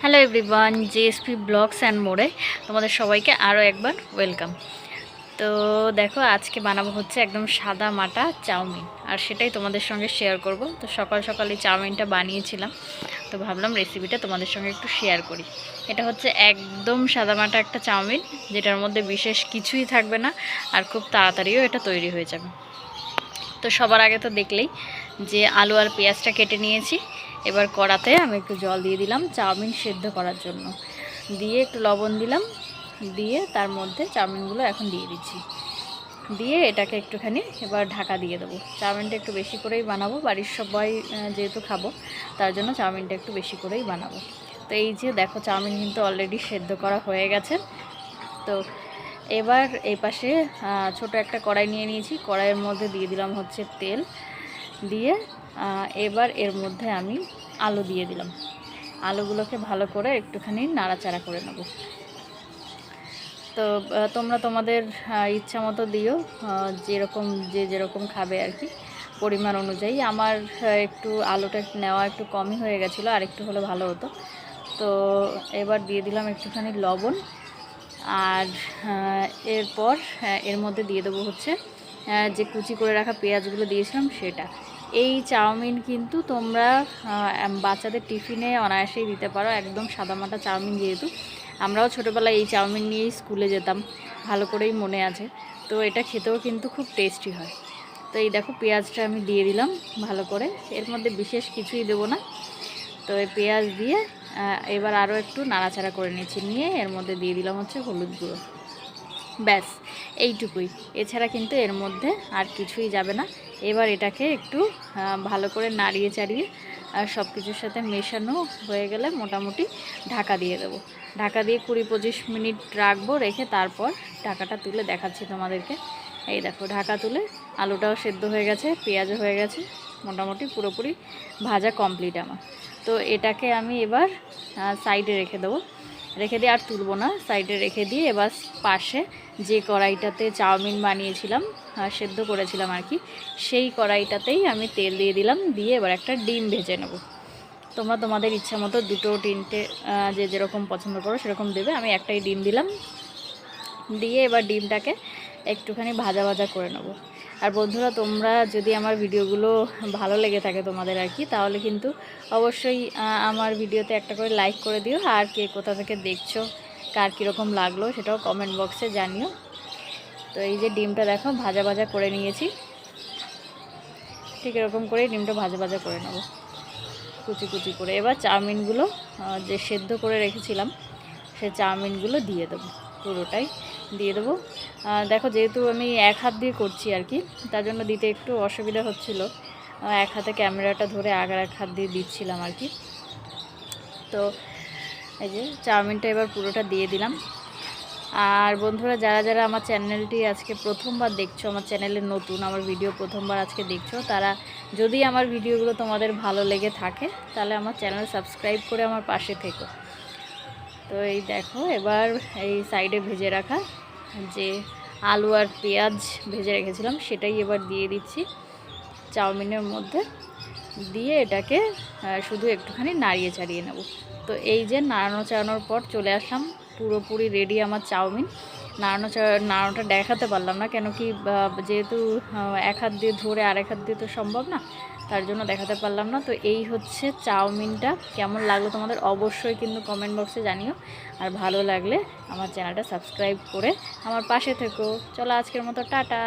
Hello everyone, JSP blogs and মোড়ে তোমাদের সবাইকে আরও একবার ওয়েলকাম। তো দেখো, আজকে বানাবো হচ্ছে একদম সাদা মাটা চাউমিন, আর সেটাই তোমাদের সঙ্গে শেয়ার করব। তো সকাল সকালে চাউমিনটা বানিয়েছিলাম, তো ভাবলাম রেসিপিটা তোমাদের সঙ্গে একটু শেয়ার করি। এটা হচ্ছে একদম সাদা মাটা একটা চাউমিন, যেটার মধ্যে বিশেষ কিছুই থাকবে না, আর খুব তাড়াতাড়িও এটা তৈরি হয়ে যাবে। তো সবার আগে তো দেখলেই যে আলু আর পেঁয়াজটা কেটে নিয়েছি। এবার কড়াতে আমি একটু জল দিয়ে দিলাম চাউমিন সেদ্ধ করার জন্য, দিয়ে একটু লবণ দিলাম, দিয়ে তার মধ্যে চাউমিনগুলো এখন দিয়ে দিচ্ছি, দিয়ে এটাকে একটুখানি এবার ঢাকা দিয়ে দেবো। চাউমিনটা একটু বেশি করেই বানাবো, বাড়ির সবাই যেহেতু খাবো তার জন্য চাউমিনটা একটু বেশি করেই বানাবো। তো এই যে দেখো, চাউমিন কিন্তু অলরেডি সেদ্ধ করা হয়ে গেছে। তো এবার এই পাশে ছোট একটা কড়াই নিয়ে নিয়েছি, কড়াইয়ের মধ্যে দিয়ে দিলাম হচ্ছে তেল, দিয়ে এবার এর মধ্যে আমি আলু দিয়ে দিলাম। আলুগুলোকে ভালো করে একটুখানি নাড়াচাড়া করে নেব। তো তোমরা তোমাদের ইচ্ছা মতো দিও, যেরকম খাবে আর কি, পরিমাণ অনুযায়ী। আমার একটু আলুটা নেওয়া একটু কমই হয়ে গেছিলো, আর একটু হলে ভালো হতো। তো এবার দিয়ে দিলাম একটুখানি লবণ, আর এরপর এর মধ্যে দিয়ে দেবো হচ্ছে যে কুচি করে রাখা পেঁয়াজগুলো দিয়েছিলাম সেটা। এই চাউমিন কিন্তু তোমরা বাচ্চাদের টিফিনে অনায়াসেই দিতে পারো, একদম সাদামাটা চাউমিন। যেহেতু আমরাও ছোটোবেলায় এই চাউমিন নিয়েই স্কুলে যেতাম, ভালো করেই মনে আছে। তো এটা খেতেও কিন্তু খুব টেস্টি হয়। তো এই দেখো, পেঁয়াজটা আমি দিয়ে দিলাম ভালো করে, এর মধ্যে বিশেষ কিছুই দেবো না। তো এই পেঁয়াজ দিয়ে এবার আরও একটু নাড়াচাড়া করে নিয়েছি, নিয়ে এর মধ্যে দিয়ে দিলাম হচ্ছে হলুদ গুঁড়ো। ব্যাস, এইটুকুই, এছাড়া কিন্তু এর মধ্যে আর কিছুই যাবে না। এবার এটাকে একটু ভালো করে নাড়িয়ে চাড়িয়ে সব কিছুর সাথে মেশানো হয়ে গেলে মোটামুটি ঢাকা দিয়ে দেবো। ঢাকা দিয়ে 20-25 মিনিট রাখবো, রেখে তারপর ঢাকাটা তুলে দেখাচ্ছি তোমাদেরকে। এই দেখো, ঢাকা তুলে আলুটাও সেদ্ধ হয়ে গেছে, পেঁয়াজও হয়ে গেছে, মোটামুটি পুরোপুরি ভাজা কমপ্লিট আমার। তো এটাকে আমি এবার সাইডে রেখে দেবো, রেখে দিয়ে আর তুলবো না, সাইডে রেখে দিয়ে এবার পাশে যে কড়াইটাতে চাউমিন বানিয়েছিলাম, সেদ্ধ করেছিলাম আর কি, সেই কড়াইটাতেই আমি তেল দিয়ে দিলাম, দিয়ে এবার একটা ডিম ভেজে নেব। তোমরা তোমাদের ইচ্ছা মতো 2-3টে যে যেরকম পছন্দ করো সেরকম দেবে। আমি একটাই ডিম দিলাম, দিয়ে এবার ডিমটাকে একটুখানি ভাজা ভাজা করে নেব। আর বন্ধুরা, তোমরা যদি আমার ভিডিওগুলো ভালো লেগে থাকে তোমাদের আর কি, তাহলে কিন্তু অবশ্যই আমার ভিডিওতে একটা করে লাইক করে দিও। আর কে কোথা থেকে দেখছো, কার কীরকম লাগলো সেটাও কমেন্ট বক্সে জানিও। তো এই যে ডিমটা দেখো ভাজা ভাজা করে নিয়েছি, ঠিক এরকম করেই ডিমটা ভাজা ভাজা করে নেব কুচি কুচি করে। এবার চাউমিনগুলো যে সেদ্ধ করে রেখেছিলাম সেই চাউমিনগুলো দিয়ে দেবো, পুরোটাই দিয়ে দেবো। দেখো, যেহেতু আমি এক হাত দিয়ে করছি আর কি, তার জন্য দিতে একটু অসুবিধা হচ্ছিল, এক হাতে ক্যামেরাটা ধরে আগের এক হাত দিয়ে দিচ্ছিলাম আর কি। তো এই যে চাউমিনটা এবার পুরোটা দিয়ে দিলাম। আর বন্ধুরা, যারা যারা আমার চ্যানেলটি আজকে প্রথমবার দেখছো, আমার চ্যানেলে নতুন, আমার ভিডিও প্রথমবার আজকে দেখছো, তারা যদি আমার ভিডিওগুলো তোমাদের ভালো লেগে থাকে তাহলে আমার চ্যানেল সাবস্ক্রাইব করে আমার পাশে থেকো। তো এই দেখো, এবার এই সাইডে ভেজে রাখা যে আলু আর পেঁয়াজ ভেজে রেখেছিলাম সেটাই এবার দিয়ে দিচ্ছি চাউমিনের মধ্যে, দিয়ে এটাকে শুধু একটুখানি নাড়িয়ে চাড়িয়ে নেব। তো এই যে নাড়ানো চাড়ানোর পর চলে আসলাম, পুরোপুরি রেডি আমার চাউমিন। নাড়ানোটা দেখাতে পারলাম না, কেন কি যেহেতু এক হাত দিয়ে ধরে আরেক হাত দিয়ে তো সম্ভব না, তার জন্য দেখাতে পারলাম না। তো এই হচ্ছে চাউমিনটা। কেমন লাগলো তোমাদের অবশ্যই কিন্তু কমেন্ট বক্সে জানিও, আর ভালো লাগলে আমার চ্যানেলটা সাবস্ক্রাইব করে আমার পাশে থেকো। চলো, আজকের মতো টাটা।